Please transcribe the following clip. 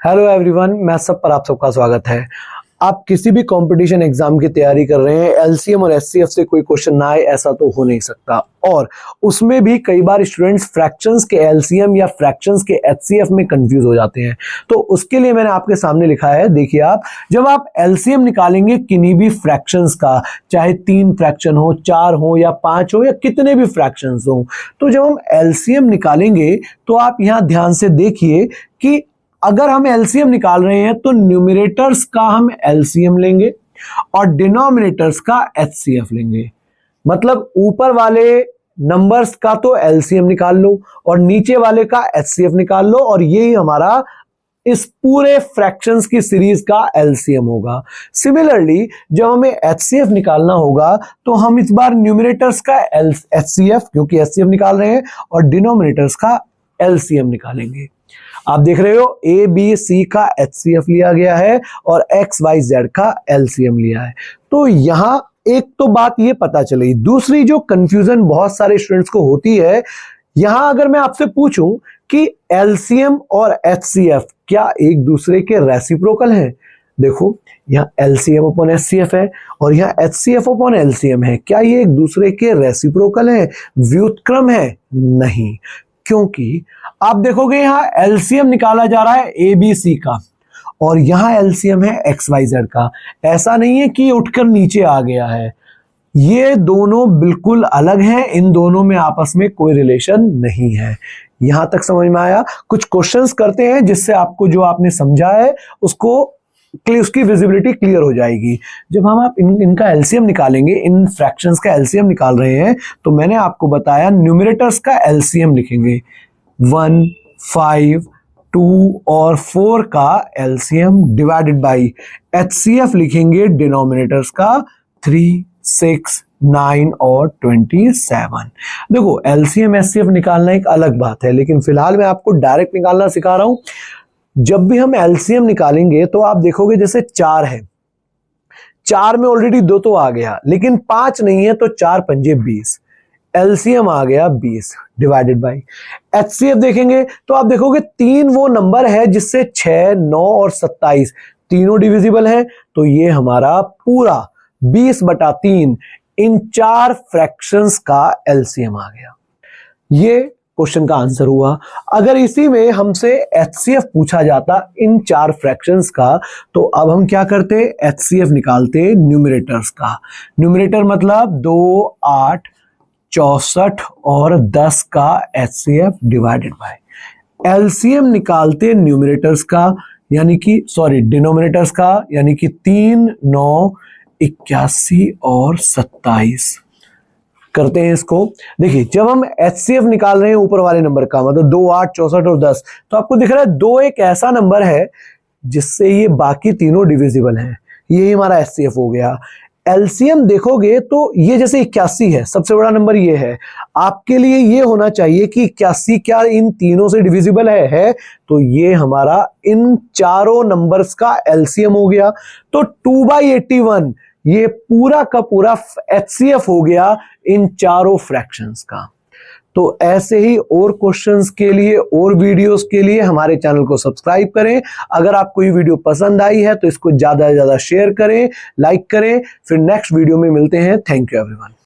Hello everyone, मैं सब पर आप सबका स्वागत है। आप किसी भी कंपटीशन एग्जाम की तैयारी कर रहे हैं, एलसीएम और एचसीएफ से कोई क्वेश्चन ना आए ऐसा तो हो नहीं सकता। और उसमें भी कई बार स्टूडेंट्स फ्रैक्शंस के एलसीएम या फ्रैक्शंस के एचसीएफ में कंफ्यूज हो जाते हैं। तो उसके लिए मैंने आपके सामने लिखा है, देखिए आप जब आप एलसीएम निकालेंगे किन्हीं भी फ्रैक्शंस का, चाहे 3 फ्रैक्शन हो, 4 हो या 5 हो या कितने भी फ्रैक्शंस हो, तो जब हम एलसीएम निकालेंगे तो आप यहां ध्यान से देखिए कि अगर हम एलसीएम निकाल रहे हैं तो न्यूमरेटर्स का हम एलसीएम लेंगे और डिनोमिनेटर्स का एचसीएफ लेंगे। मतलब ऊपर वाले नंबर्स का तो एलसीएम निकाल लो और नीचे वाले का एचसीएफ निकाल लो, और यही हमारा इस पूरे फ्रैक्शंस की सीरीज का एलसीएम होगा। सिमिलरली जब हमें एचसीएफ निकालना होगा तो हम इस बार न्यूमरेटर्स का एचसीएफ, क्योंकि एचसीएफ निकाल रहे हैं, और डिनोमिनेटर्स का एलसीएम निकालेंगे। आप देख रहे हो ए बी सी का एचसीएफ लिया गया है और एक्स वाई जेड का एलसीएम लिया है। तो यहां एक तो बात ये पता चली। दूसरी जो कंफ्यूजन बहुत सारे स्टूडेंट्स को होती है, यहां अगर मैं आपसे पूछूं कि एलसीएम और एचसीएफ क्या एक दूसरे के रेसिप्रोकल हैं? देखो, यहाँ एलसीएम अपॉन एचसीएफ है और यहाँ एचसीएफ अपॉन एलसीएम है। क्या ये एक दूसरे के रेसिप्रोकल हैं, व्युत्क्रम है? नहीं, क्योंकि आप देखोगे यहां एलसीएम निकाला जा रहा है ए बी सी का और यहां एलसीएम है एक्स वाई जेड का। ऐसा नहीं है कि उठकर नीचे आ गया है, ये दोनों बिल्कुल अलग हैं, इन दोनों में आपस में कोई रिलेशन नहीं है। यहां तक समझ में आया? कुछ क्वेश्चंस करते हैं जिससे आपको जो आपने समझा है उसकी विजिबिलिटी क्लियर हो जाएगी। जब हम आप इनका एलसीएम निकालेंगे, इन फ्रैक्शंस का एलसीएम निकाल रहे हैं, तो मैंने आपको बताया न्यूमरेटर्स का एलसीएम लिखेंगे 1, 5, 2 और 4 का एलसीएम डिवाइडेड बाई एचसीएफ लिखेंगे डिनोमिनेटर्स का 3, 6, 9 और 27। देखो, एलसीएम एचसीएफ निकालना एक अलग बात है, लेकिन फिलहाल मैं आपको डायरेक्ट निकालना सिखा रहा हूं। जब भी हम एलसीएम निकालेंगे तो आप देखोगे जैसे 4 है, 4 में ऑलरेडी 2 तो आ गया, लेकिन 5 नहीं है, तो 4 पंजे 20, एलसीएम आ गया 20 डिवाइडेड बाई एचसीएफ। देखेंगे तो आप देखोगे 3 वो नंबर है जिससे 6, 9 और 27 तीनों डिविजिबल है, तो ये हमारा पूरा 20/3 इन 4 फ्रैक्शंस का एलसीएम आ गया। ये क्वेश्चन का आंसर हुआ। अगर इसी में हमसे एचसीएफ पूछा जाता इन 4 फ्रैक्शंस का, तो अब हम क्या करते? एचसीएफ निकालते न्यूमरेटर्स का। न्यूमरेटर मतलब 2, 8, 64 और 10 का एचसीएफ डिवाइडेड बाय एलसीएम निकालते न्यूमरेटर्स का, यानी कि डिनोमिनेटर्स का, यानी कि 3, 9, 81 और 27 करते हैं इसको। देखिए, जब हम एचसीएफ निकाल रहे हैं ऊपर वाले नंबर का, मतलब 2, 8, 64 और 10, तो आपको दिख रहा है 2 एक ऐसा नंबर है जिससे ये बाकी तीनों डिविजिबल हैं, यही हमारा एचसीएफ हो गया। एलसीएम देखोगे तो ये जैसे 81 है, सबसे बड़ा नंबर ये है, आपके लिए ये होना चाहिए कि 81 क्या इन तीनों से डिविजिबल है, तो ये हमारा इन चारों नंबर्स का एलसीएम हो गया। तो 2/81 ये पूरा का पूरा एचसीएफ हो गया इन चारों फ्रैक्शंस का। तो ऐसे ही और क्वेश्चंस के लिए और वीडियोस के लिए हमारे चैनल को सब्सक्राइब करें। अगर आपको ये वीडियो पसंद आई है तो इसको ज्यादा से ज्यादा शेयर करें, लाइक करें। फिर नेक्स्ट वीडियो में मिलते हैं। Thank you everyone.